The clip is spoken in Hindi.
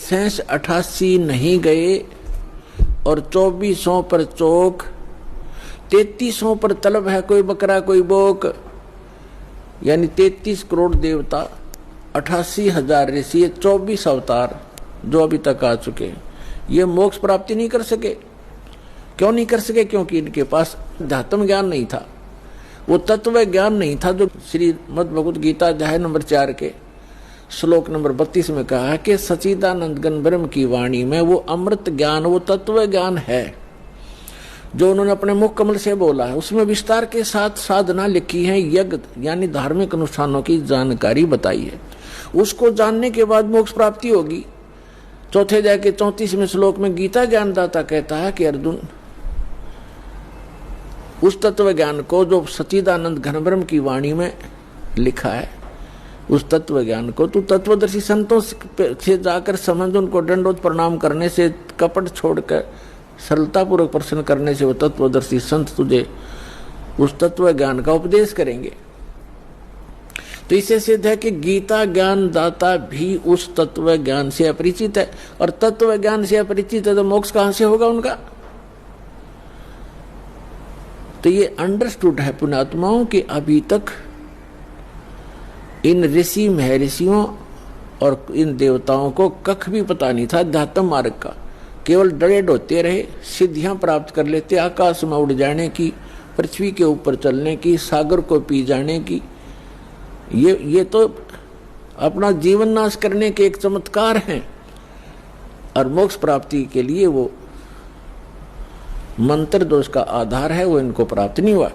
शेष 88 नहीं गए और 2400 पर चौक, 3300 पर तलब है कोई बकरा कोई बोक, यानी 33 करोड़ देवता, 88,000 ऋषि, 24 अवतार जो अभी तक आ चुके हैं, ये मोक्ष प्राप्ति नहीं कर सके। क्यों नहीं कर सके? क्योंकि इनके पास अध्यात्म ज्ञान नहीं था, वो तत्व ज्ञान नहीं था जो श्रीमद् भगवत गीता अध्याय नंबर 4 के श्लोक नंबर 32 में कहा है कि सच्चिदानंद घन ब्रह्म की वाणी में वो अमृत ज्ञान, वो तत्व ज्ञान है जो उन्होंने अपने मुख कमल से बोला है। उसमें विस्तार के साथ साधना लिखी है, यज्ञ यानी धार्मिक अनुष्ठानों की जानकारी बताई है। उसको जानने के बाद मोक्ष प्राप्ति होगी। चौथे अध्याय के 34वें श्लोक में गीता ज्ञानदाता कहता है कि अर्जुन, उस तत्व ज्ञान को जो सच्चिदानंद घन ब्रह्म की वाणी में लिखा है, उस तत्व ज्ञान को तू तत्वदर्शी संतों से जाकर समझ, उनको दंडोत प्रणाम करने से, कपट छोड़कर सरलता पूर्वक प्रश्न करने से वो तत्वदर्शी संत तुझे उस तत्व ज्ञान का उपदेश करेंगे। तो इससे सिद्ध है कि गीता ज्ञान दाता भी उस तत्व ज्ञान से अपरिचित है, और तत्व ज्ञान से अपरिचित है तो मोक्ष कहां से होगा उनका? तो ये अंडरस्टूड है पुण्यात्माओं कि अभी तक इन ऋषि महर्षियों और इन देवताओं को कख भी पता नहीं था अध्यात्म मार्ग का। केवल डरे डोते रहे, सिद्धियां प्राप्त कर लेते, आकाश में उड़ जाने की, पृथ्वी के ऊपर चलने की, सागर को पी जाने की। ये तो अपना जीवन नाश करने के एक चमत्कार हैं, और मोक्ष प्राप्ति के लिए वो मंत्र जो उसका आधार है वो इनको प्राप्त नहीं हुआ।